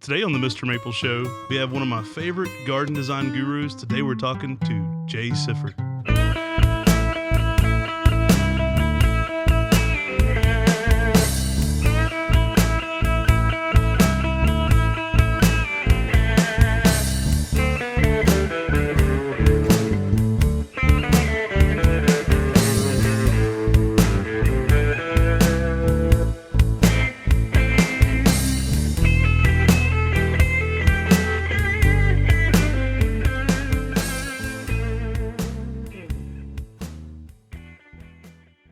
Today on the Mr. Maple Show, we have one of my favorite garden design gurus. Today we're talking to Jay Sifford.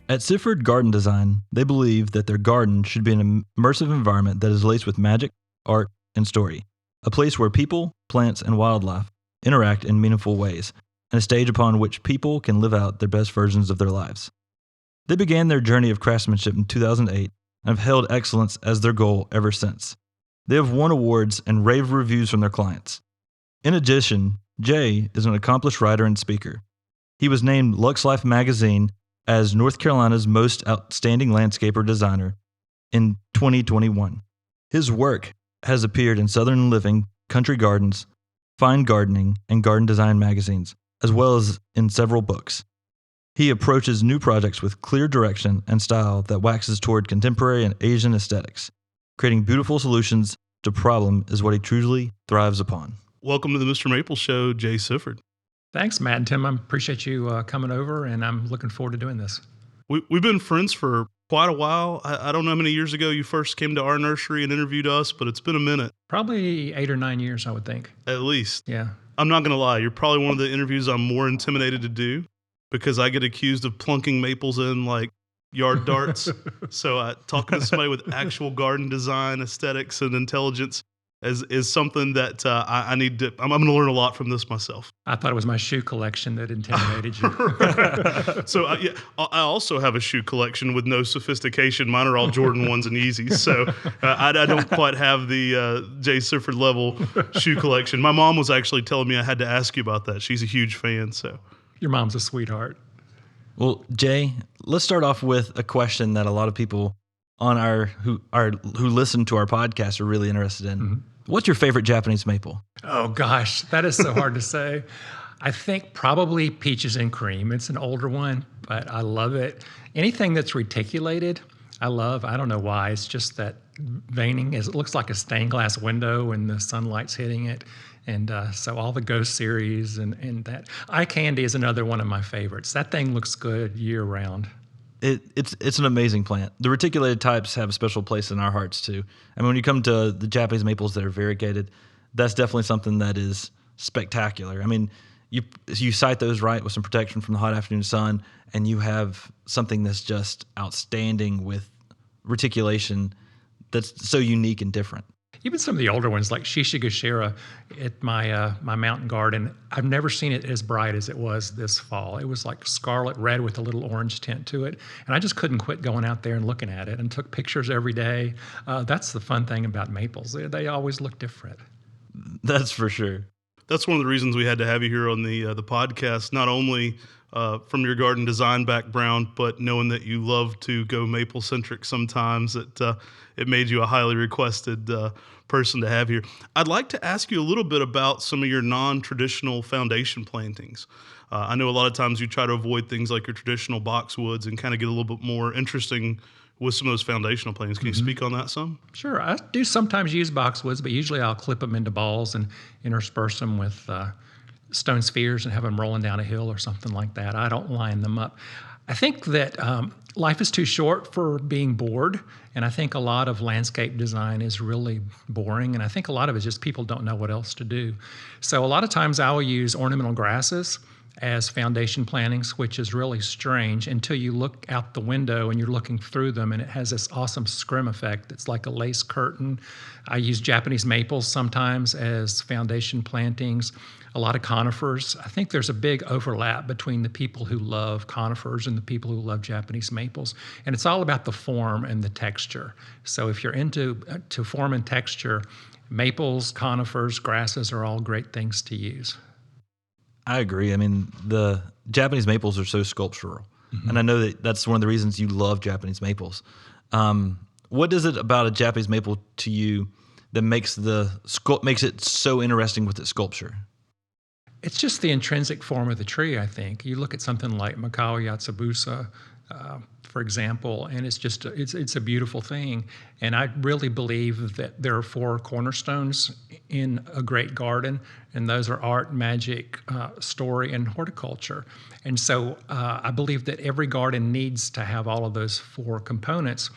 At Sifford Garden Design, they believe that their garden should be an immersive environment that is laced with magic, art, and story, a place where people, plants, and wildlife interact in meaningful ways, and a stage upon which people can live out their best versions of their lives. They began their journey of craftsmanship in 2008 and have held excellence as their goal ever since. They have won awards and rave reviews from their clients. In addition, Jay is an accomplished writer and speaker. He was named Lux Life magazine as North Carolina's most outstanding landscaper designer in 2021. His work has appeared in Southern Living, Country Gardens, Fine Gardening, and Garden Design magazines, as well as in several books. He approaches new projects with clear direction and style that waxes toward contemporary and Asian aesthetics. Creating beautiful solutions to problem is what he truly thrives upon. Welcome to the Mr. Maple Show, Jay Sifford. Thanks, Matt and Tim. I appreciate you coming over, and I'm looking forward to doing this. We've been friends for quite a while. I don't know how many years ago you first came to our nursery and interviewed us, but it's been a minute. Probably 8 or 9 years, I would think. At least. Yeah. I'm not going to lie. You're probably one of the interviews I'm more intimidated to do because I get accused of plunking maples in like yard darts. So talking to somebody with actual garden design, aesthetics, and intelligence is something that I need to. I'm going to learn a lot from this myself. I thought it was my shoe collection that intimidated you. So I also have a shoe collection with no sophistication. Mine are all Jordan 1s and Yeezys. So I don't quite have the Jay Sifford level shoe collection. My mom was actually telling me I had to ask you about that. She's a huge fan. So Your mom's a sweetheart. Well, Jay, let's start off with a question that a lot of people on who listen to our podcast are really interested in. Mm-hmm. What's your favorite Japanese maple? Oh, gosh, that is so hard to say. I think probably peaches and cream. It's an older one, but I love it. Anything that's reticulated, I love. I don't know why. It's just that veining. It looks like a stained glass window when the sunlight's hitting it. And so all the Ghost series and that. Eye candy is another one of my favorites. That thing looks good year round. It's an amazing plant. The reticulated types have a special place in our hearts too. I mean, when you come to the Japanese maples that are variegated, that's definitely something that is spectacular. I mean, you site those right with some protection from the hot afternoon sun, and you have something that's just outstanding with reticulation that's so unique and different. Even some of the older ones, like Shishigashira at my mountain garden, I've never seen it as bright as it was this fall. It was like scarlet red with a little orange tint to it. And I just couldn't quit going out there and looking at it and took pictures every day. That's the fun thing about maples. They always look different. That's for sure. That's one of the reasons we had to have you here on the podcast, not only from your garden design background, but knowing that you love to go maple-centric sometimes, it made you a highly requested person to have here. I'd like to ask you a little bit about some of your non-traditional foundation plantings. I know a lot of times you try to avoid things like your traditional boxwoods and kind of get a little bit more interesting with some of those foundational plantings. Can you speak on that some? Sure. I do sometimes use boxwoods, but usually I'll clip them into balls and intersperse them with stone spheres and have them rolling down a hill or something like that. I don't line them up. I think that life is too short for being bored, and I think a lot of landscape design is really boring, and I think a lot of it is just people don't know what else to do. So a lot of times I will use ornamental grasses as foundation plantings, which is really strange until you look out the window and you're looking through them, and it has this awesome scrim effect. It's like a lace curtain. I use Japanese maples sometimes as foundation plantings. A lot of conifers. I think there's a big overlap between the people who love conifers and the people who love Japanese maples. And it's all about the form and the texture. So if you're into form and texture, maples, conifers, grasses are all great things to use. I agree. I mean, the Japanese maples are so sculptural. Mm-hmm. And I know that that's one of the reasons you love Japanese maples. What is it about a Japanese maple to you that makes makes it so interesting with its sculpture? It's just the intrinsic form of the tree, I think. You look at something like Macao Yatsubusa, for example, and it's a beautiful thing. And I really believe that there are four cornerstones in a great garden, and those are art, magic, story, and horticulture. And so I believe that every garden needs to have all of those four components.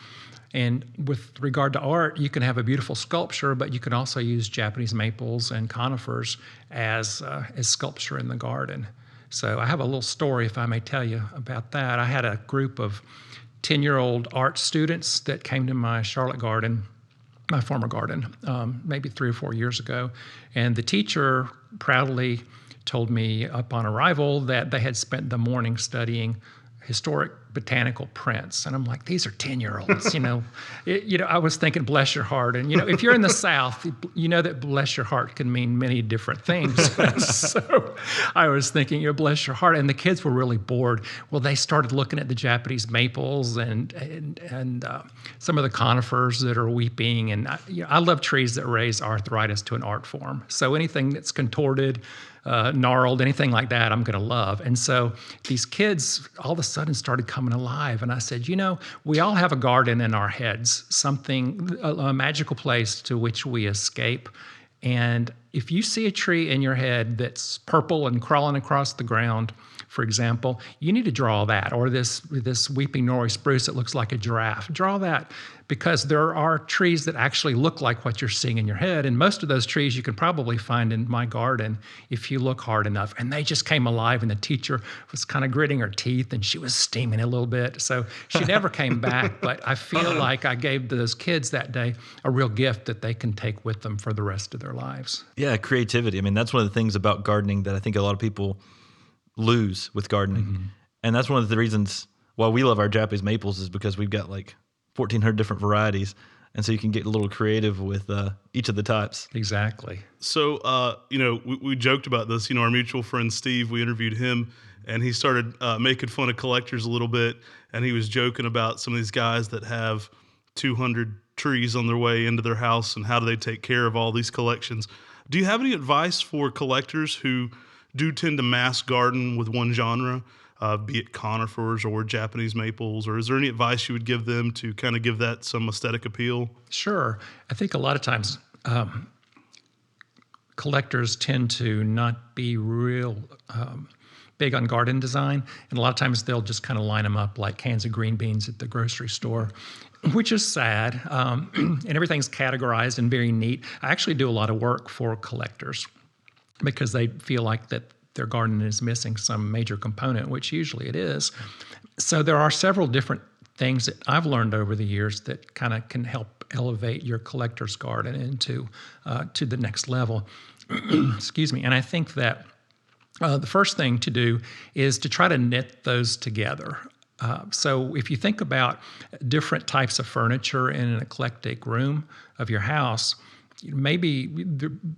And with regard to art, you can have a beautiful sculpture, but you can also use Japanese maples and conifers as sculpture in the garden. So I have a little story, if I may tell you, about that. I had a group of 10-year-old art students that came to my Charlotte garden, my former garden, maybe 3 or 4 years ago. And the teacher proudly told me upon arrival that they had spent the morning studying historic botanical prints. And I'm like, these are 10-year-olds, I was thinking, bless your heart. And, if you're in the South, you know that bless your heart can mean many different things. So I was thinking, bless your heart. And the kids were really bored. Well, they started looking at the Japanese maples and some of the conifers that are weeping. And I love trees that raise arthritis to an art form. So anything that's contorted, gnarled, anything like that, I'm going to love. And so these kids all of a sudden started coming alive. And I said, we all have a garden in our heads, a magical place to which we escape. And if you see a tree in your head that's purple and crawling across the ground, for example, you need to draw that, or this weeping Norway spruce that looks like a giraffe. Draw that, because there are trees that actually look like what you're seeing in your head, and most of those trees you can probably find in my garden if you look hard enough. And they just came alive, and the teacher was kind of gritting her teeth, and she was steaming a little bit. So she never came back, but I feel like I gave those kids that day a real gift that they can take with them for the rest of their lives. Yeah, creativity. I mean, that's one of the things about gardening that I think a lot of people lose with gardening. Mm-hmm. And that's one of the reasons why we love our Japanese maples, is because we've got like 1,400 different varieties. And so you can get a little creative with each of the types. Exactly. So, we joked about this. Our mutual friend Steve, we interviewed him, and he started making fun of collectors a little bit. And he was joking about some of these guys that have 200 trees on their way into their house, and how do they take care of all these collections. Do you have any advice for collectors who do tend to mass garden with one genre, be it conifers or Japanese maples, or is there any advice you would give them to kind of give that some aesthetic appeal? Sure. I think a lot of times collectors tend to not be real big on garden design, and a lot of times they'll just kind of line them up like cans of green beans at the grocery store, which is sad, and everything's categorized and very neat. I actually do a lot of work for collectors because they feel like that their garden is missing some major component, which usually it is. So there are several different things that I've learned over the years that kind of can help elevate your collector's garden into to the next level. Excuse me. And I think that the first thing to do is to try to knit those together. So if you think about different types of furniture in an eclectic room of your house, maybe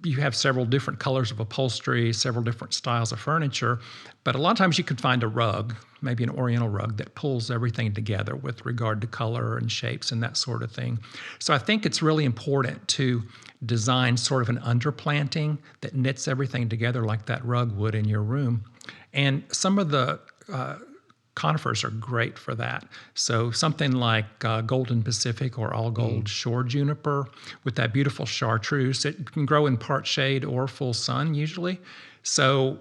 you have several different colors of upholstery, several different styles of furniture, but a lot of times you can find a rug, maybe an oriental rug, that pulls everything together with regard to color and shapes and that sort of thing. So I think it's really important to design sort of an underplanting that knits everything together like that rug would in your room. And some of the conifers are great for that. So something like Golden Pacific or all gold shore juniper with that beautiful chartreuse. It can grow in part shade or full sun usually. So,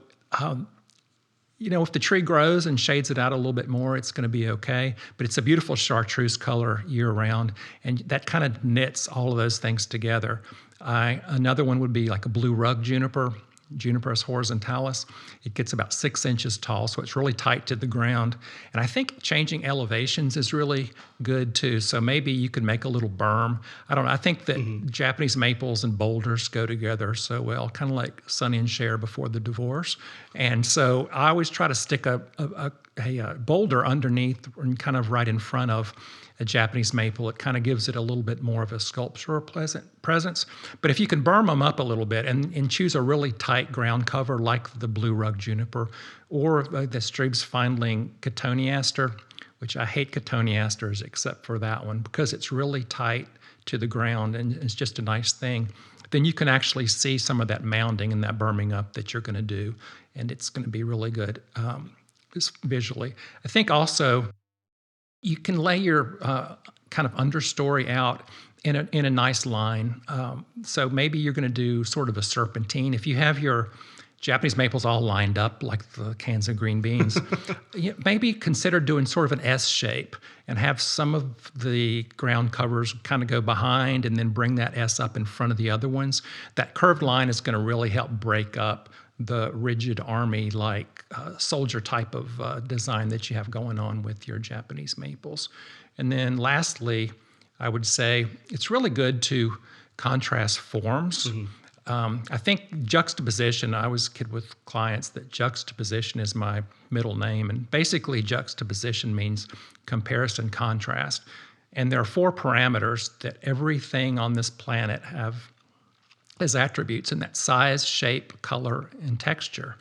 if the tree grows and shades it out a little bit more, it's going to be okay. But it's a beautiful chartreuse color year round, and that kind of knits all of those things together. Another one would be like a blue rug juniper. Juniperus horizontalis. It gets about 6 inches tall, so it's really tight to the ground. And I think changing elevations is really good too. So maybe you could make a little berm. I don't know. I think that Japanese maples and boulders go together so well, kind of like Sonny and Cher before the divorce. And so I always try to stick a boulder underneath and kind of right in front of a Japanese maple. It kind of gives it a little bit more of a sculptural presence. But if you can berm them up a little bit and choose a really tight ground cover like the blue rug juniper or the Streeb's Findling cotoneaster, which I hate cotoneasters except for that one because it's really tight to the ground and it's just a nice thing, then you can actually see some of that mounding and that berming up that you're going to do, and it's going to be really good just visually. I think also you can lay your kind of understory out in a nice line. So maybe you're going to do sort of a serpentine. If you have your Japanese maples all lined up like the cans of green beans, maybe consider doing sort of an S shape and have some of the ground covers kind of go behind and then bring that S up in front of the other ones. That curved line is going to really help break up the rigid army like soldier type of design that you have going on with your Japanese maples. And then lastly, I would say it's really good to contrast forms. I think juxtaposition, I always kid with clients that juxtaposition is my middle name. And basically juxtaposition means comparison contrast. And there are 4 parameters that everything on this planet have as attributes, and that's size, shape, color, and texture.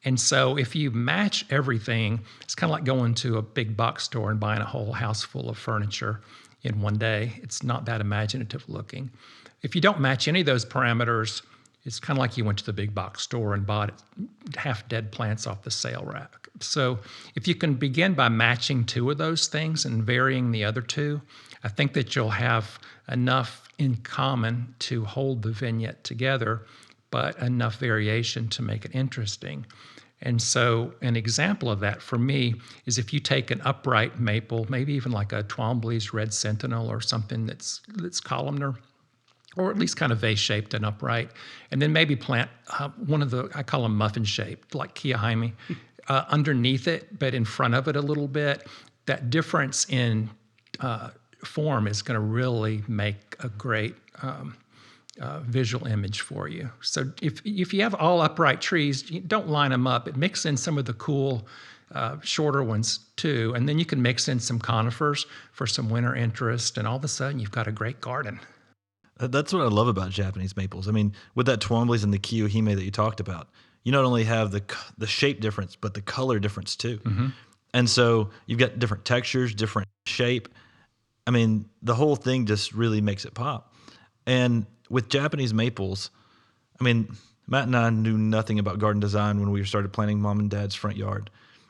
And so if you match everything, it's kind of like going to a big box store and buying a whole house full of furniture in one day. It's not that imaginative looking. If you don't match any of those parameters, it's kind of like you went to the big box store and bought half dead plants off the sale rack. So if you can begin by matching 2 of those things and varying the other 2, I think that you'll have enough in common to hold the vignette together, but enough variation to make it interesting. And so an example of that for me is if you take an upright maple, maybe even like a Twombly's Red Sentinel or something that's columnar, or at least kind of vase-shaped and upright, and then maybe plant one of the, I call them muffin-shaped, like Kiyohime, underneath it, but in front of it a little bit. That difference in form is going to really make a great visual image for you. So if you have all upright trees, don't line them up. Mix in some of the cool shorter ones too, and then you can mix in some conifers for some winter interest, and all of a sudden you've got a great garden. That's what I love about Japanese maples. I mean, with that Twombly's and the Kiyohime that you talked about, you not only have the shape difference, but the color difference too. Mm-hmm. And so you've got different textures, different shape. I mean, the whole thing just really makes it pop. And with Japanese maples, I mean, Matt and I knew nothing about garden design when we started planting Mom and Dad's front yard.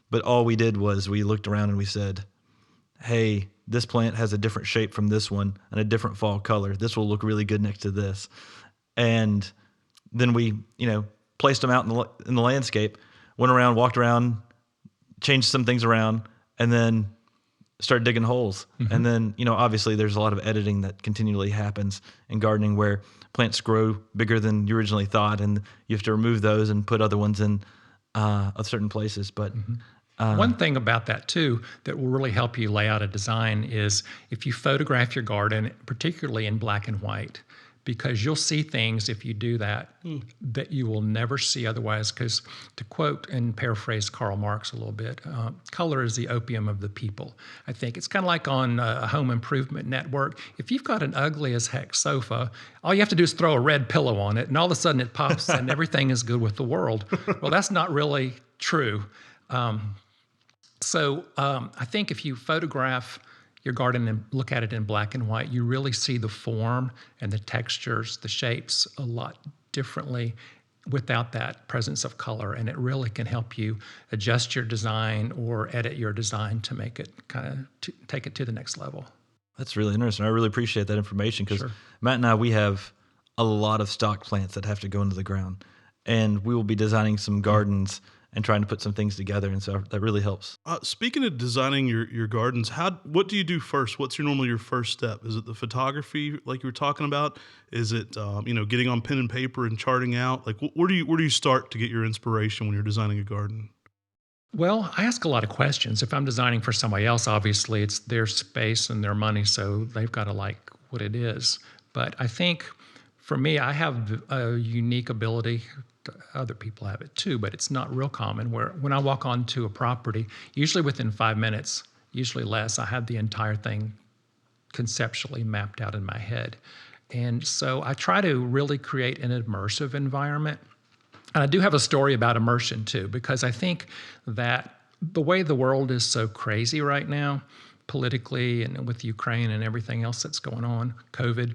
But all we did was we looked around and we said, hey, this plant has a different shape from this one and a different fall color. This will look really good next to this. And then we, placed them out in the landscape, went around, walked around, changed some things around, and then started digging holes. Mm-hmm. And then, obviously there's a lot of editing that continually happens in gardening where plants grow bigger than you originally thought, and you have to remove those and put other ones in certain places. But one thing about that too that will really help you lay out a design is if you photograph your garden, particularly in black and white, because you'll see things if you do that that you will never see otherwise. Because to quote and paraphrase Karl Marx a little bit, color is the opium of the people. I think it's kind of like on a home improvement network. If you've got an ugly as heck sofa, all you have to do is throw a red pillow on it and all of a sudden it pops and everything is good with the world. Well, that's not really true. So I think if you photograph your garden and look at it in black and white, you really see the form and the textures, the shapes a lot differently without that presence of color. And it really can help you adjust your design or edit your design to make it take it to the next level. That's really interesting. I really appreciate that information because Sure. Matt and I, we have a lot of stock plants that have to go into the ground. And we will be designing some gardens and trying to put some things together, and so that really helps. Speaking of designing your gardens, what do you do first? What's normally your first step? Is it the photography, like you were talking about? Is it getting on pen and paper and charting out? Like where do you start to get your inspiration when you're designing a garden? Well, I ask a lot of questions. If I'm designing for somebody else, obviously it's their space and their money, so they've got to like what it is. But I think for me, I have a unique ability. Other people have it too, but it's not real common, where when I walk onto a property, usually within 5 minutes, usually less, I have the entire thing conceptually mapped out in my head. And so I try to really create an immersive environment. And I do have a story about immersion too, because I think that the way the world is so crazy right now, politically and with Ukraine and everything else that's going on, COVID,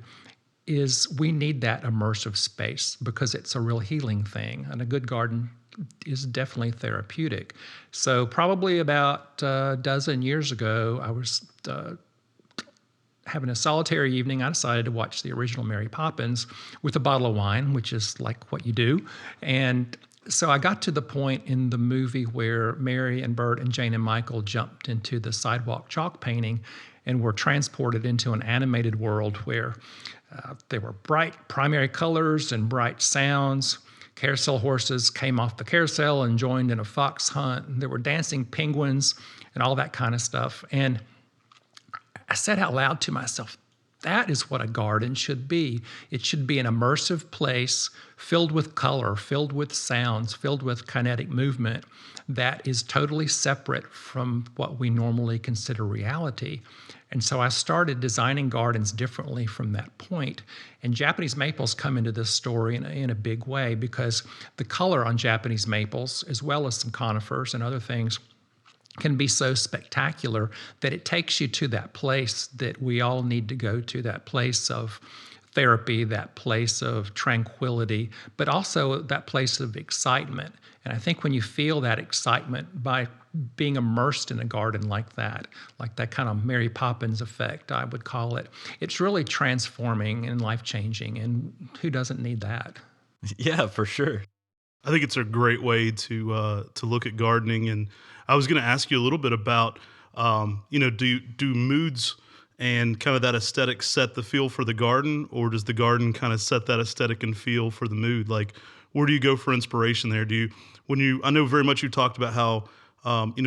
is we need that immersive space because it's a real healing thing. And a good garden is definitely therapeutic. So probably about a dozen years ago, I was having a solitary evening. I decided to watch the original Mary Poppins with a bottle of wine, which is like what you do. And so I got to the point in the movie where Mary and Bert and Jane and Michael jumped into the sidewalk chalk painting and were transported into an animated world where there were bright primary colors and bright sounds. Carousel horses came off the carousel and joined in a fox hunt. And there were dancing penguins and all that kind of stuff. And I said out loud to myself, that is what a garden should be. It should be an immersive place filled with color, filled with sounds, filled with kinetic movement that is totally separate from what we normally consider reality. And so I started designing gardens differently from that point. And Japanese maples come into this story in a big way because the color on Japanese maples, as well as some conifers and other things, can be so spectacular that it takes you to that place that we all need to go to, that place of therapy, that place of tranquility, but also that place of excitement. And I think when you feel that excitement by being immersed in a garden like that kind of Mary Poppins effect, I would call it, it's really transforming and life-changing. And who doesn't need that? Yeah, for sure. I think it's a great way to look at gardening, and I was going to ask you a little bit about, do moods and kind of that aesthetic set the feel for the garden, or does the garden kind of set that aesthetic and feel for the mood? Like, where do you go for inspiration there? I know very much you talked about how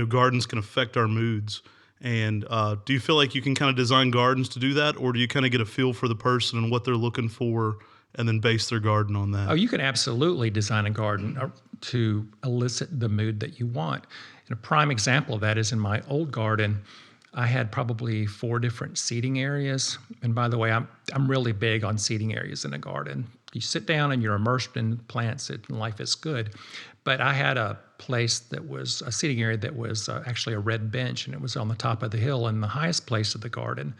gardens can affect our moods, and do you feel like you can kind of design gardens to do that, or do you kind of get a feel for the person and what they're looking for, and then base their garden on that? Oh, you can absolutely design a garden to elicit the mood that you want. And a prime example of that is in my old garden. I had probably 4 different seating areas. And by the way, I'm really big on seating areas in a garden. You sit down and you're immersed in plants and life is good. But I had a place that was a seating area that was actually a red bench, and it was on the top of the hill in the highest place of the garden.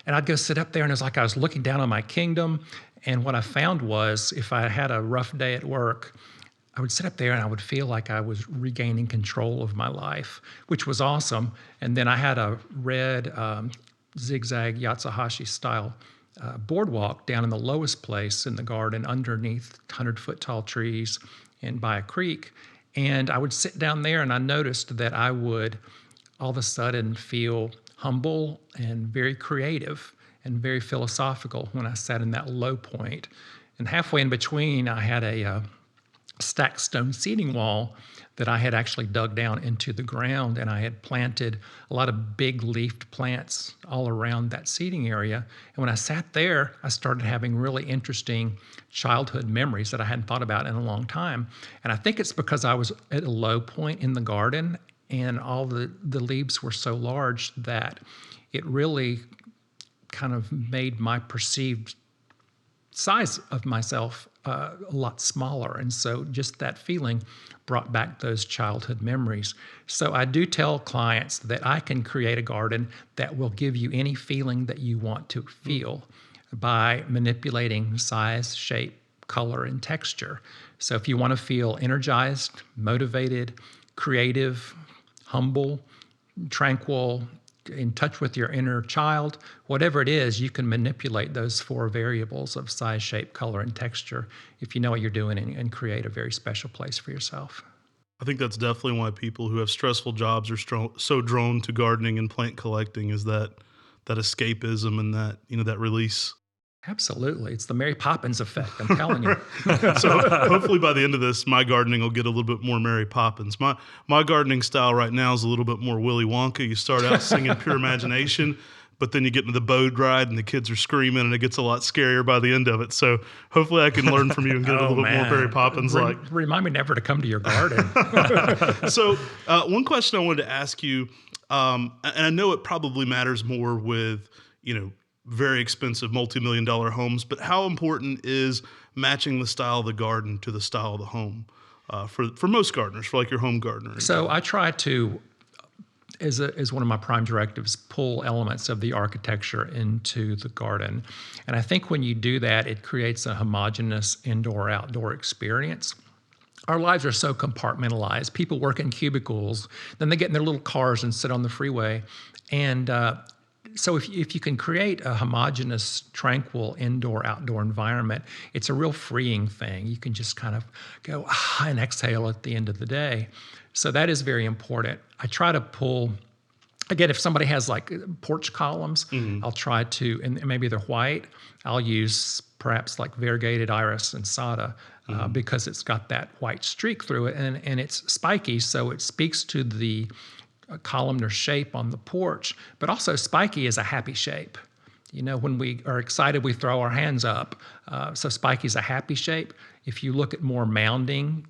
And I'd go sit up there, and it was like I was looking down on my kingdom. And what I found was if I had a rough day at work, I would sit up there and I would feel like I was regaining control of my life, which was awesome. And then I had a red zigzag Yatsuhashi style boardwalk down in the lowest place in the garden underneath 100-foot tall trees and by a creek. And I would sit down there and I noticed that I would all of a sudden feel humble and very creative and very philosophical when I sat in that low point. And halfway in between, I had a stacked stone seating wall that I had actually dug down into the ground, and I had planted a lot of big leafed plants all around that seating area. And when I sat there, I started having really interesting childhood memories that I hadn't thought about in a long time. And I think it's because I was at a low point in the garden and all the leaves were so large that it really kind of made my perceived size of myself a lot smaller. And so just that feeling brought back those childhood memories. So I do tell clients that I can create a garden that will give you any feeling that you want to feel by manipulating size, shape, color, and texture. So if you want to feel energized, motivated, creative, humble, tranquil, in touch with your inner child, whatever it is, you can manipulate those 4 variables of size, shape, color, and texture if you know what you're doing and create a very special place for yourself. I think that's definitely why people who have stressful jobs are so drawn to gardening and plant collecting, is that escapism and that release. Absolutely. It's the Mary Poppins effect, I'm telling you. So hopefully by the end of this, my gardening will get a little bit more Mary Poppins. My gardening style right now is a little bit more Willy Wonka. You start out singing Pure Imagination, but then you get into the boat ride and the kids are screaming and it gets a lot scarier by the end of it. So hopefully I can learn from you and get a little bit more Mary Poppins like. Remind me never to come to your garden. So one question I wanted to ask you, and I know it probably matters more with, very expensive multi-million-dollar homes, but how important is matching the style of the garden to the style of the home for most gardeners, for like your home gardener? So I try to is one of my prime directives, pull elements of the architecture into the garden. And I think when you do that, it creates a homogeneous indoor-outdoor experience. Our lives are so compartmentalized. People work in cubicles, then they get in their little cars and sit on the freeway. And so if you can create a homogeneous, tranquil indoor-outdoor environment, it's a real freeing thing. You can just kind of go and exhale at the end of the day. So that is very important. I try to pull, again, if somebody has like porch columns, I'll try to, and maybe they're white, I'll use perhaps like variegated iris and sada because it's got that white streak through it, and it's spiky, so it speaks to the columnar shape on the porch, but also spiky is a happy shape. You know, when we are excited, we throw our hands up. So spiky is a happy shape. If you look at more mounding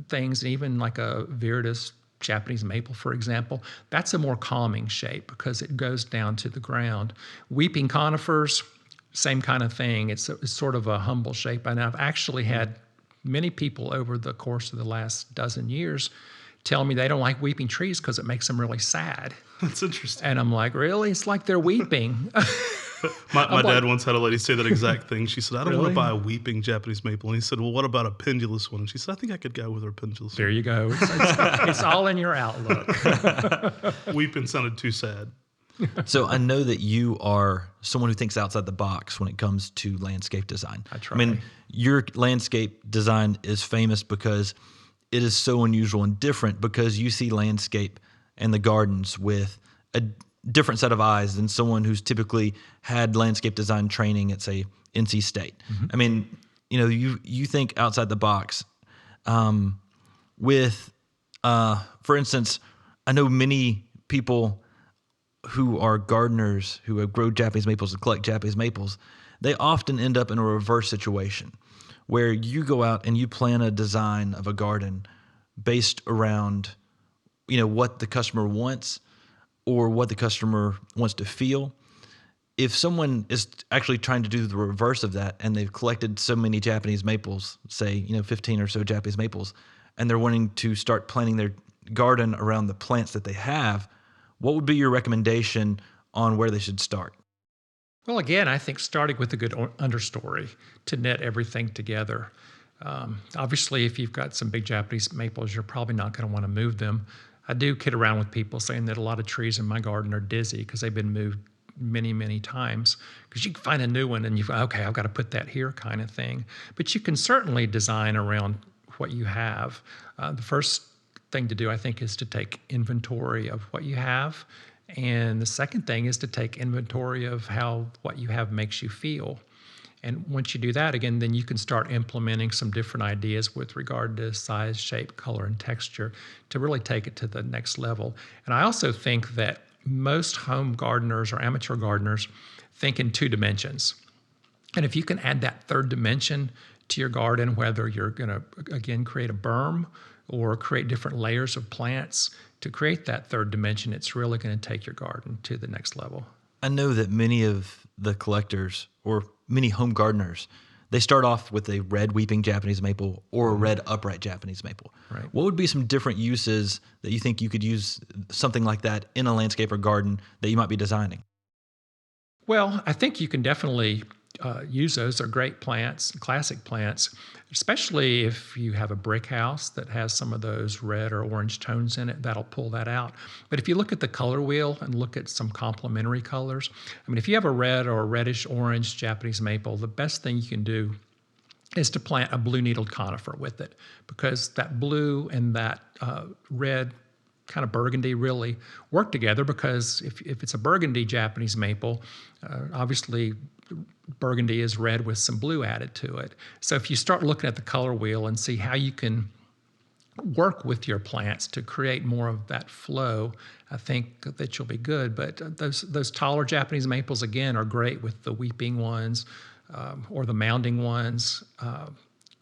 things, even like a viridis Japanese maple, for example, that's a more calming shape because it goes down to the ground. Weeping conifers, same kind of thing. It's sort of a humble shape. And I've actually had many people over the course of the last dozen years tell me they don't like weeping trees because it makes them really sad. That's interesting. And I'm like, really? It's like they're weeping. My dad once had a lady say that exact thing. She said, I don't want Really? to buy a weeping Japanese maple. And he said, well, what about a pendulous one? And she said, I think I could go with her pendulous There you go. It's all in your outlook. one. Weeping sounded too sad. So I know that you are someone who thinks outside the box when it comes to landscape design. I try. I mean, your landscape design is famous because it is so unusual and different because you see landscape and the gardens with a different set of eyes than someone who's typically had landscape design training at, say, NC State. I mean, you know, you think outside the box. For instance, I know many people who are gardeners who have grown Japanese maples and collect Japanese maples. They often end up in a reverse situation where you go out and you plan a design of a garden based around, you know, what the customer wants or what the customer wants to feel. If someone is actually trying to do the reverse of that and they've collected so many Japanese maples, say, you know, 15 or so Japanese maples, and they're wanting to start planning their garden around the plants that they have, what would be your recommendation on where they should start? Well, again, I think starting with a good understory to knit everything together. Obviously, if you've got some big Japanese maples, you're probably not going to want to move them. I do kid around with people saying that a lot of trees in my garden are dizzy because they've been moved many, many times. Because you can find a new one and you go, okay, I've got to put that here kind of thing. But you can certainly design around what you have. The first thing to do, I think, is to take inventory of what you have. And the second thing is to take inventory of how what you have makes you feel. And once you do that, again, then you can start implementing some different ideas with regard to size, shape, color, and texture to really take it to the next level. And I also think that most home gardeners or amateur gardeners think in 2 dimensions. And if you can add that third dimension to your garden, whether you're going to, again, create a berm or create different layers of plants, to create that third dimension, it's really going to take your garden to the next level. I know that many of the collectors or many home gardeners, they start off with a red weeping Japanese maple or a red upright Japanese maple. Right. What would be some different uses that you think you could use something like that in a landscape or garden that you might be designing? Well, I think you can definitely use those. They're great plants, classic plants, especially if you have a brick house that has some of those red or orange tones in it, that'll pull that out. But if you look at the color wheel and look at some complementary colors, I mean, if you have a red or a reddish orange Japanese maple, the best thing you can do is to plant a blue-needled conifer with it, because that blue and that red kind of burgundy really work together, because if it's a burgundy Japanese maple, obviously burgundy is red with some blue added to it. So if you start looking at the color wheel and see how you can work with your plants to create more of that flow, I think that you'll be good. But those taller Japanese maples, again, are great with the weeping ones or the mounding ones.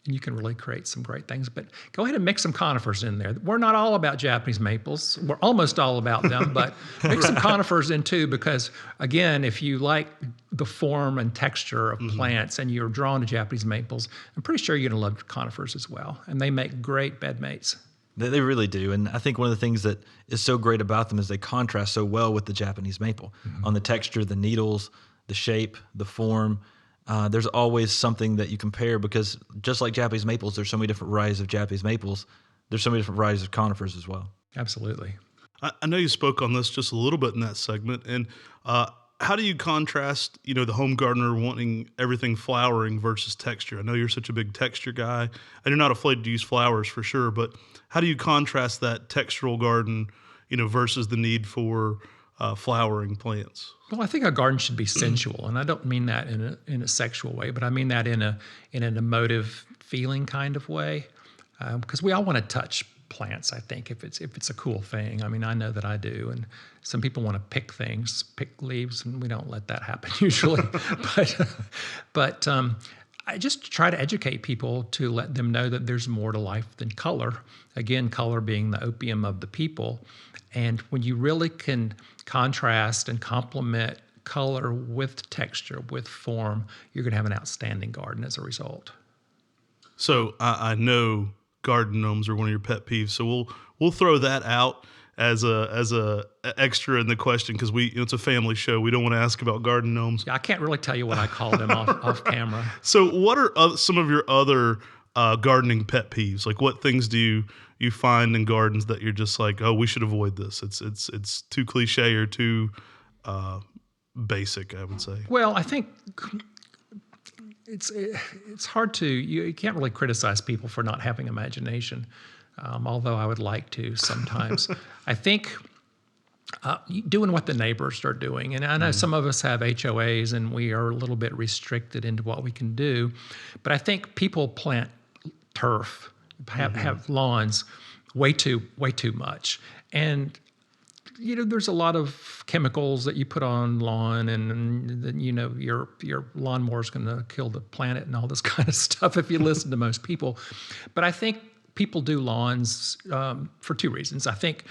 And you can really create some great things. But go ahead and mix some conifers in there. We're not all about Japanese maples. We're almost all about them, but mix some conifers in too, because again, if you like the form and texture of plants and you're drawn to Japanese maples, I'm pretty sure you're going to love conifers as well. And they make great bed mates. They really do. And I think one of the things that is so great about them is they contrast so well with the Japanese maple on the texture, the needles, the shape, the form. There's always something that you compare because just like Japanese maples, there's so many different varieties of Japanese maples. There's so many different varieties of conifers as well. Absolutely. I know you spoke on this just a little bit in that segment, and how do you contrast, the home gardener wanting everything flowering versus texture? I know you're such a big texture guy, and you're not afraid to use flowers for sure, but how do you contrast that textural garden, versus the need for flowering plants? Well, I think a garden should be sensual, and I don't mean that in a sexual way, but I mean that in an emotive feeling kind of way, because we all want to touch plants. I think if it's a cool thing. I mean, I know that I do, and some people want to pick leaves, and we don't let that happen usually. but I just try to educate people to let them know that there's more to life than color. Again, color being the opium of the people. And when you really can contrast and complement color with texture, with form, you're going to have an outstanding garden as a result. So I know garden gnomes are one of your pet peeves. So we'll throw that out as a extra in the question because it's a family show. We don't want to ask about garden gnomes. Yeah, I can't really tell you what I call them off camera. So what are some of your other gardening pet peeves? Like what things do you find in gardens that you're just like, oh, we should avoid this? It's too cliche or too basic, I would say. Well, I think it's hard to you can't really criticize people for not having imagination, although I would like to sometimes. I think doing what the neighbors are doing, and I know some of us have HOAs and we are a little bit restricted into what we can do, but I think people plant turf, have lawns way too much, and there's a lot of chemicals that you put on lawn, and your lawnmower is going to kill the planet and all this kind of stuff if you listen to most people. But I think people do lawns for two reasons. I think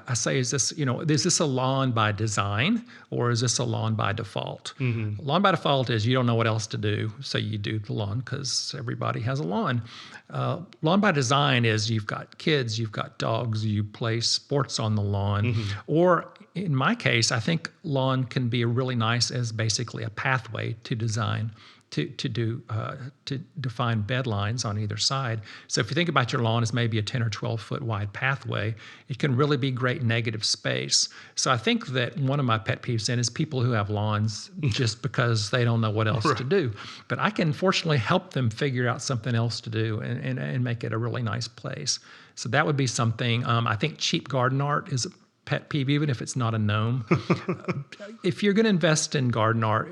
I say, is this a lawn by design or is this a lawn by default? Mm-hmm. Lawn by default is you don't know what else to do, so you do the lawn because everybody has a lawn. Lawn by design is you've got kids, you've got dogs, you play sports on the lawn. Mm-hmm. Or in my case, I think lawn can be really nice as basically a pathway to design. To define bed lines on either side. So if you think about your lawn as maybe a 10 or 12 foot wide pathway, it can really be great negative space. So I think that one of my pet peeves then is people who have lawns just because they don't know what else to do. But I can fortunately help them figure out something else to do and make it a really nice place. So that would be something. I think cheap garden art is a pet peeve, even if it's not a gnome. If you're going to invest in garden art,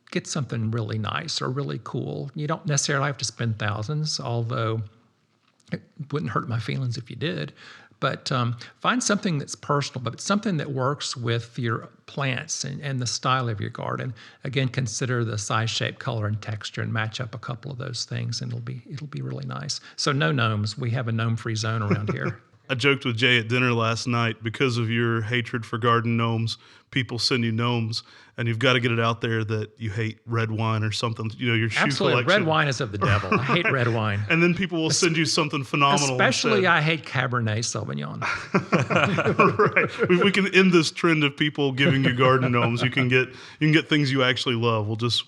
get something really nice or really cool. You don't necessarily have to spend thousands, although it wouldn't hurt my feelings if you did. But find something that's personal, but it's something that works with your plants and the style of your garden. Again, consider the size, shape, color, and texture, and match up a couple of those things, and it'll be really nice. So no gnomes. We have a gnome-free zone around here. I joked with Jay at dinner last night because of your hatred for garden gnomes. People send you gnomes, and you've got to get it out there that you hate red wine or something. Your shoe Absolutely. collection. Red wine is of the devil. I hate red wine. And then people will send you something phenomenal. Especially, instead. I hate Cabernet Sauvignon. Right. We can end this trend of people giving you garden gnomes. You can get things you actually love. We'll just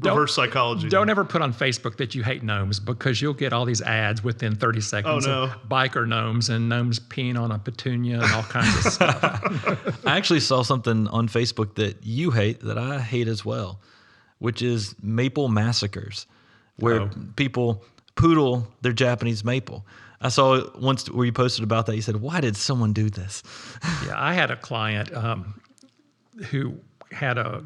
reverse psychology. Don't ever put on Facebook that you hate gnomes because you'll get all these ads within 30 seconds of biker gnomes and gnomes peeing on a petunia and all kinds of stuff. I actually saw something on Facebook that you hate that I hate as well, which is maple massacres, where people poodle their Japanese maple. I saw once where you posted about that. You said, "Why did someone do this?" Yeah, I had a client who had a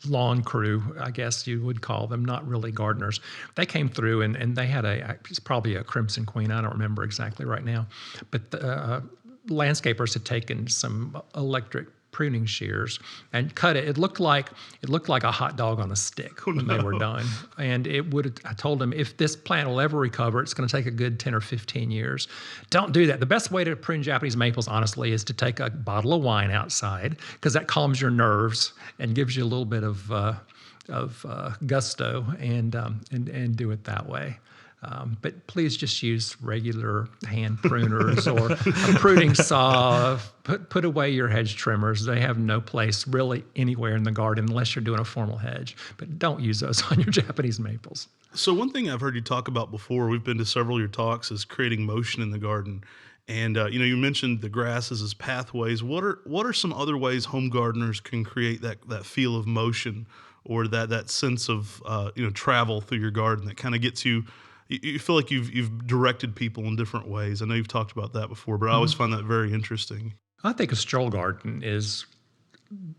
lawn crew, I guess you would call them, not really gardeners. They came through and they had it's probably a Crimson Queen, I don't remember exactly right now, but the landscapers had taken some electric pruning shears and cut it. It looked like a hot dog on a stick when they were done. And I told them, if this plant will ever recover, it's going to take a good 10 or 15 years. Don't do that. The best way to prune Japanese maples, honestly, is to take a bottle of wine outside because that calms your nerves and gives you a little bit of gusto and do it that way. But please just use regular hand pruners or a pruning saw. Put away your hedge trimmers. They have no place really anywhere in the garden unless you're doing a formal hedge. But don't use those on your Japanese maples. So one thing I've heard you talk about before, we've been to several of your talks, is creating motion in the garden. And you mentioned the grasses as pathways. What are some other ways home gardeners can create that feel of motion, or that sense of travel through your garden that kind of gets you? You feel like you've directed people in different ways. I know you've talked about that before, but I always find that very interesting. I think a stroll garden is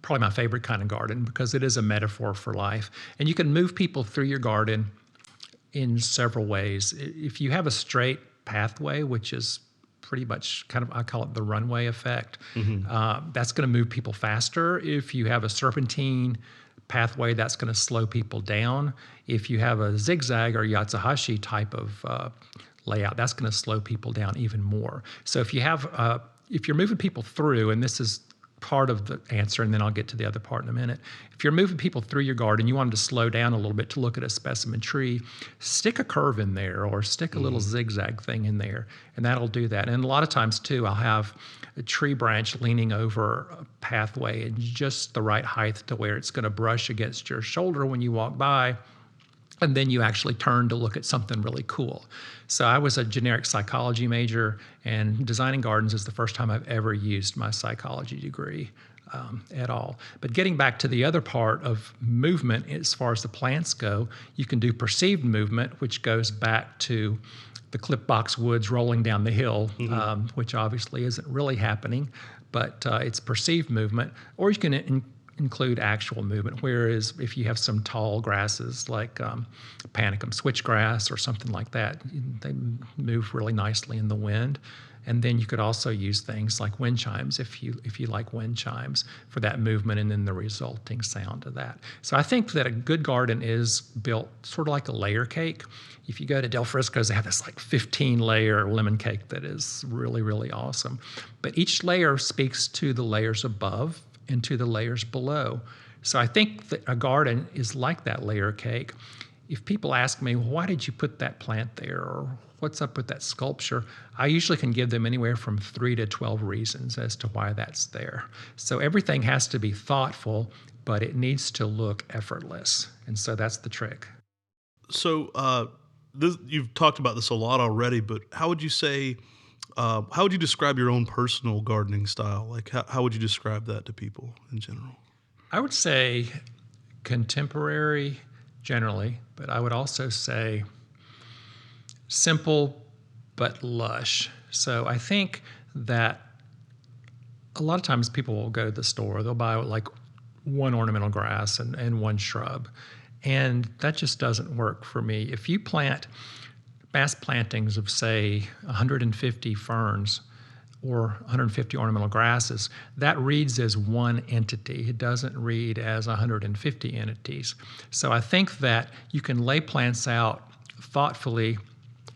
probably my favorite kind of garden because it is a metaphor for life. And you can move people through your garden in several ways. If you have a straight pathway, which is pretty much kind of, I call it the runway effect, that's going to move people faster. If you have a serpentine pathway, that's going to slow people down. If you have a zigzag or Yatsuhashi type of layout, that's going to slow people down even more. So if you're moving people through, and this is part of the answer, and then I'll get to the other part in a minute. If you're moving people through your garden, you want them to slow down a little bit to look at a specimen tree, stick a curve in there or stick a little zigzag thing in there, and that'll do that. And a lot of times, too, I'll have a tree branch leaning over a pathway in just the right height to where it's going to brush against your shoulder when you walk by, and then you actually turn to look at something really cool. So I was a generic psychology major, and designing gardens is the first time I've ever used my psychology degree at all. But getting back to the other part of movement, as far as the plants go, you can do perceived movement, which goes back to the clip box woods rolling down the hill, which obviously isn't really happening, but it's perceived movement. Or you can include actual movement, whereas if you have some tall grasses like panicum switchgrass or something like that, they move really nicely in the wind. And then you could also use things like wind chimes if you like wind chimes for that movement and then the resulting sound of that. So I think that a good garden is built sort of like a layer cake. If you go to Del Frisco's, they have this like 15-layer lemon cake that is really, really awesome. But each layer speaks to the layers above and to the layers below. So I think that a garden is like that layer cake. If people ask me, why did you put that plant there, or what's up with that sculpture, I usually can give them anywhere from 3 to 12 reasons as to why that's there. So everything has to be thoughtful, but it needs to look effortless. And so that's the trick. So you've talked about this a lot already, but how would you describe your own personal gardening style? Like, how would you describe that to people in general? I would say contemporary generally, but I would also say simple but lush. So I think that a lot of times people will go to the store, they'll buy like one ornamental grass and one shrub, and that just doesn't work for me. If you plant mass plantings of, say, 150 ferns or 150 ornamental grasses, that reads as one entity. It doesn't read as 150 entities. So I think that you can lay plants out thoughtfully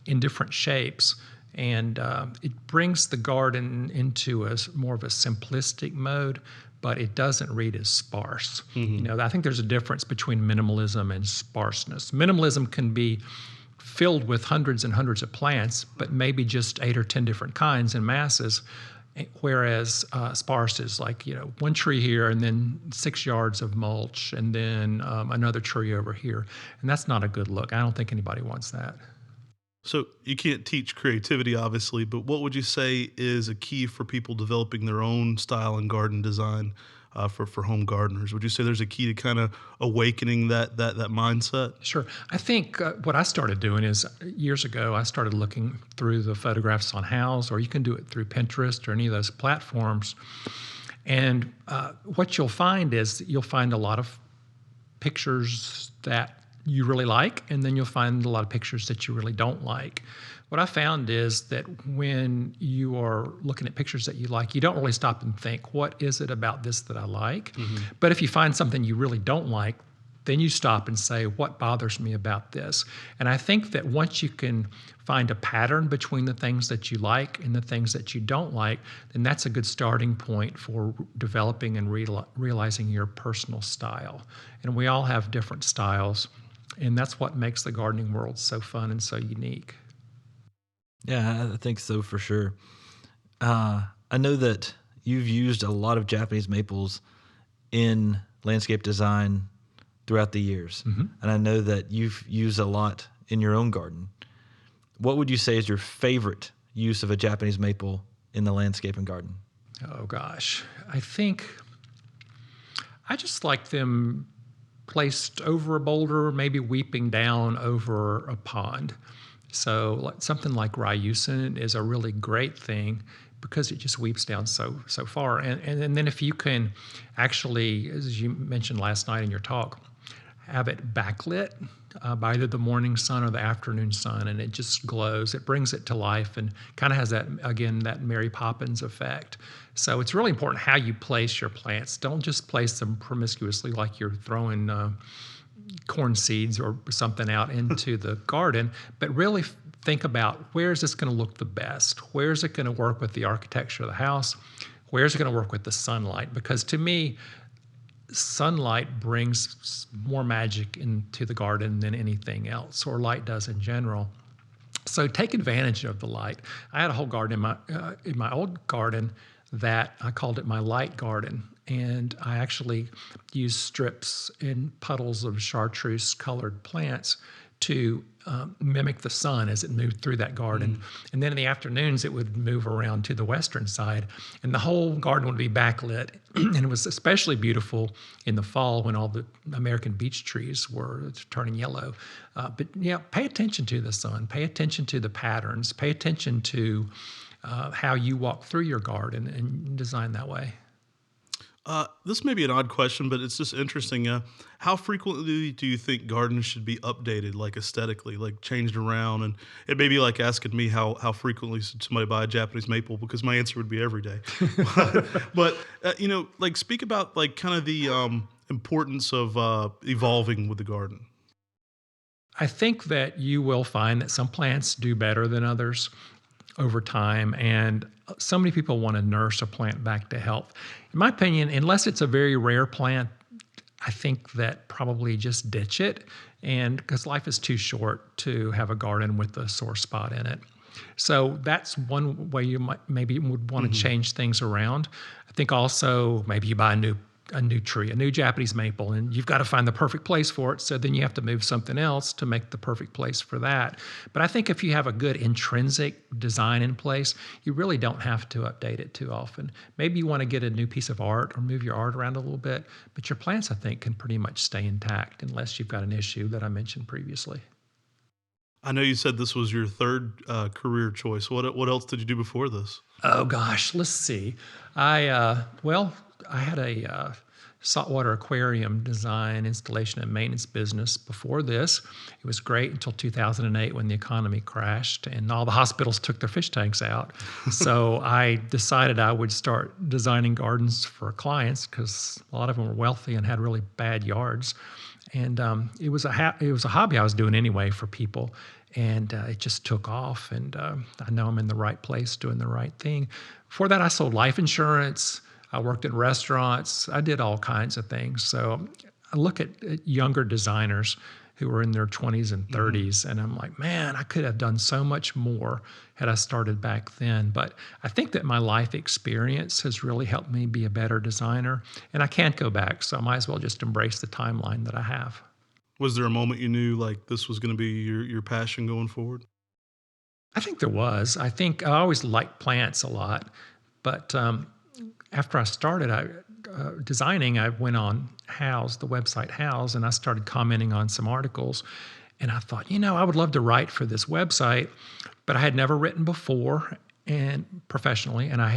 in different shapes, and it brings the garden into more of a simplistic mode, but it doesn't read as sparse. I think there's a difference between minimalism and sparseness. Minimalism can be filled with hundreds and hundreds of plants, but maybe just 8 or 10 different kinds and masses, whereas sparse is like, one tree here and then 6 yards of mulch and then another tree over here. And that's not a good look. I don't think anybody wants that. So you can't teach creativity, obviously, but what would you say is a key for people developing their own style in garden design for home gardeners? Would you say there's a key to kind of awakening that mindset? Sure. I think what I started doing is years ago, I started looking through the photographs on Houzz, or you can do it through Pinterest or any of those platforms. And what you'll find is you'll find a lot of pictures that you really like, and then you'll find a lot of pictures that you really don't like. What I found is that when you are looking at pictures that you like, you don't really stop and think, what is it about this that I like? But if you find something you really don't like, then you stop and say, what bothers me about this? And I think that once you can find a pattern between the things that you like and the things that you don't like, then that's a good starting point for developing and realizing your personal style. And we all have different styles. And that's what makes the gardening world so fun and so unique. Yeah, I think so for sure. I know that you've used a lot of Japanese maples in landscape design throughout the years, and I know that you've used a lot in your own garden. What would you say is your favorite use of a Japanese maple in the landscape and garden? Oh gosh, I think I just like them placed over a boulder, maybe weeping down over a pond. So something like Ryusin is a really great thing because it just weeps down so far. And then if you can actually, as you mentioned last night in your talk, have it backlit by either the morning sun or the afternoon sun, and it just glows. It brings it to life and kind of has that, again, that Mary Poppins effect. So it's really important how you place your plants. Don't just place them promiscuously like you're throwing corn seeds or something out into the garden, but really think about where is this going to look the best? Where is it going to work with the architecture of the house? Where is it going to work with the sunlight? Because to me, sunlight brings more magic into the garden than anything else, or light does in general. So take advantage of the light. I had a whole garden in my old garden that I called it my light garden, and I actually used strips and puddles of chartreuse colored plants to mimic the sun as it moved through that garden. And then in the afternoons, it would move around to the western side, and the whole garden would be backlit. And it was especially beautiful in the fall when all the American beech trees were turning yellow. But yeah, pay attention to the sun, pay attention to the patterns, pay attention to how you walk through your garden and design that way. This may be an odd question, but it's just interesting. How frequently do you think gardens should be updated, like aesthetically, like changed around? And it may be like asking me how frequently should somebody buy a Japanese maple, because my answer would be every day. But like speak about like kind of the importance of evolving with the garden. I think that you will find that some plants do better than others over time, and so many people want to nurse a plant back to health. In my opinion, unless it's a very rare plant, I think that probably just ditch it, and because life is too short to have a garden with a sore spot in it. So that's one way you might maybe would want to change things around. I think also maybe you buy a new tree, a new Japanese maple, and you've got to find the perfect place for it. So then you have to move something else to make the perfect place for that. But I think if you have a good intrinsic design in place, you really don't have to update it too often. Maybe you want to get a new piece of art or move your art around a little bit, but your plants, I think, can pretty much stay intact unless you've got an issue that I mentioned previously. I know you said this was your third career choice. What else did you do before this? Oh gosh, let's see. I had a saltwater aquarium design, installation, and maintenance business before this. It was great until 2008 when the economy crashed and all the hospitals took their fish tanks out. So I decided I would start designing gardens for clients because a lot of them were wealthy and had really bad yards. And it was a hobby I was doing anyway for people, and it just took off. And I know I'm in the right place, doing the right thing. Before that, I sold life insurance. I worked in restaurants. I did all kinds of things. So I look at younger designers who were in their 20s and 30s, and I'm like, man, I could have done so much more had I started back then. But I think that my life experience has really helped me be a better designer, and I can't go back, so I might as well just embrace the timeline that I have. Was there a moment you knew like this was going to be your passion going forward? I think there was. I think I always liked plants a lot, but after I started designing, I went on House, the website House, and I started commenting on some articles. And I thought, I would love to write for this website, but I had never written before and professionally, and I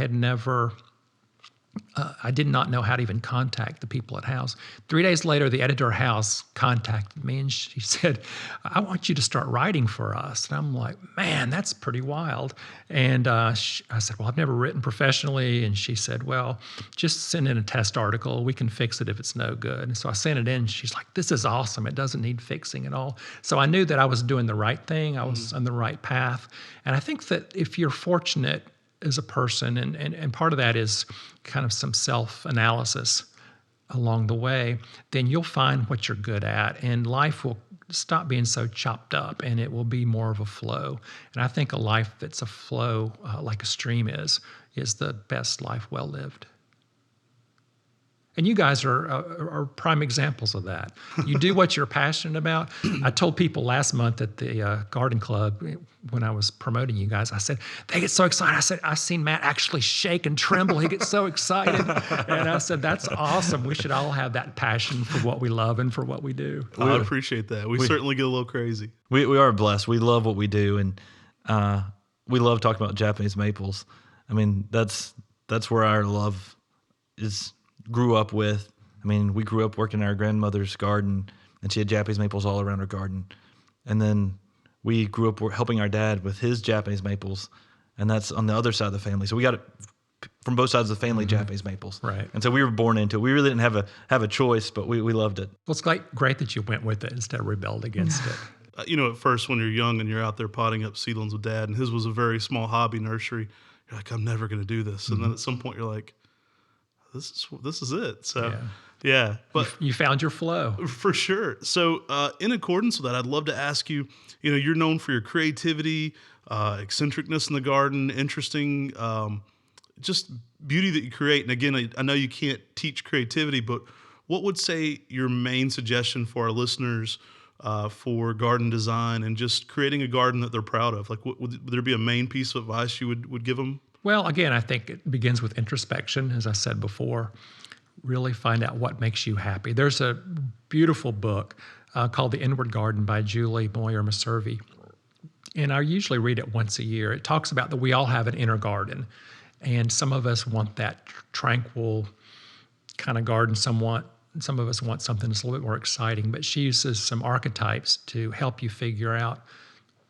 did not know how to even contact the people at House. 3 days later, the editor of House contacted me, and she said, I want you to start writing for us. And I'm like, man, that's pretty wild. And I said, well, I've never written professionally. And she said, well, just send in a test article. We can fix it if it's no good. And so I sent it in. She's like, this is awesome. It doesn't need fixing at all. So I knew that I was doing the right thing. I was on the right path. And I think that if you're fortunate as a person, and part of that is kind of some self-analysis along the way, then you'll find what you're good at, and life will stop being so chopped up, and it will be more of a flow. And I think a life that's a flow, like a stream is the best life well lived. And you guys are prime examples of that. You do what you're passionate about. I told people last month at the garden club when I was promoting you guys, I said, they get so excited. I said, I've seen Matt actually shake and tremble. He gets so excited. And I said, that's awesome. We should all have that passion for what we love and for what we do. I appreciate that. We certainly get a little crazy. We are blessed. We love what we do, and we love talking about Japanese maples. I mean, that's where our love grew up with. I mean, we grew up working in our grandmother's garden, and she had Japanese maples all around her garden. And then we grew up helping our dad with his Japanese maples, and that's on the other side of the family. So we got it from both sides of the family, Japanese maples. Right. And so we were born into it. We really didn't have a choice, but we loved it. Well, it's great that you went with it instead of rebelled against it. At first when you're young and you're out there potting up seedlings with Dad, and his was a very small hobby nursery, you're like, I'm never going to do this. And then at some point you're like, this is it. So, yeah. But you found your flow. For sure. So, in accordance with that, I'd love to ask you, you're known for your creativity, eccentricness in the garden, interesting, just beauty that you create. And again, I know you can't teach creativity, but what would say your main suggestion for our listeners for garden design and just creating a garden that they're proud of? Like, would there be a main piece of advice you would give them? Well, again, I think it begins with introspection, as I said before. Really find out what makes you happy. There's a beautiful book called The Inward Garden by Julie Boyer-Messervy, and I usually read it once a year. It talks about that we all have an inner garden, and some of us want that tranquil kind of garden somewhat. Some of us want something that's a little bit more exciting, but she uses some archetypes to help you figure out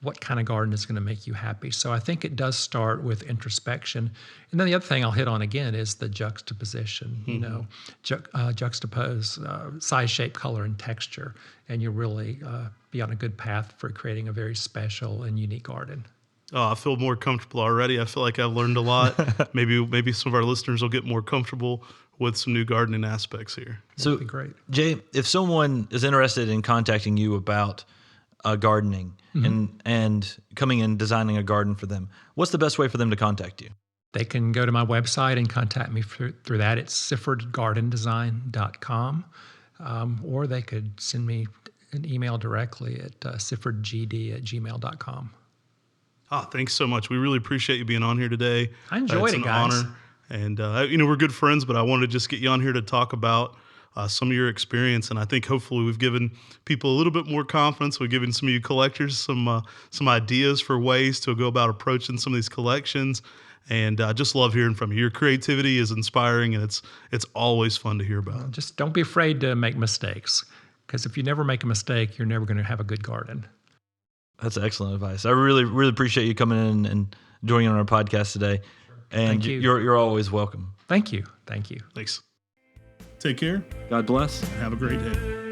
what kind of garden is going to make you happy. So I think it does start with introspection. And then the other thing I'll hit on again is the juxtaposition, juxtapose size, shape, color, and texture, and you'll really be on a good path for creating a very special and unique garden. Oh, I feel more comfortable already. I feel like I've learned a lot. Maybe some of our listeners will get more comfortable with some new gardening aspects here. So, That'd be great. Jay, if someone is interested in contacting you about gardening and coming and designing a garden for them, what's the best way for them to contact you? They can go to my website and contact me through that. It's siffordgardendesign.com, or they could send me an email directly at siffordgd@gmail.com. Thanks so much. We really appreciate you being on here today. I enjoyed it, guys. It's an honor. And, we're good friends, but I wanted to just get you on here to talk about some of your experience. And I think hopefully we've given people a little bit more confidence. We've given some of you collectors some ideas for ways to go about approaching some of these collections. And I just love hearing from you. Your creativity is inspiring, and it's always fun to hear about. Just don't be afraid to make mistakes, because if you never make a mistake, you're never going to have a good garden. That's excellent advice. I really, really appreciate you coming in and joining on our podcast today. And Thank you. You're always welcome. Thank you. Thank you. Thanks. Take care. God bless. Have a great day.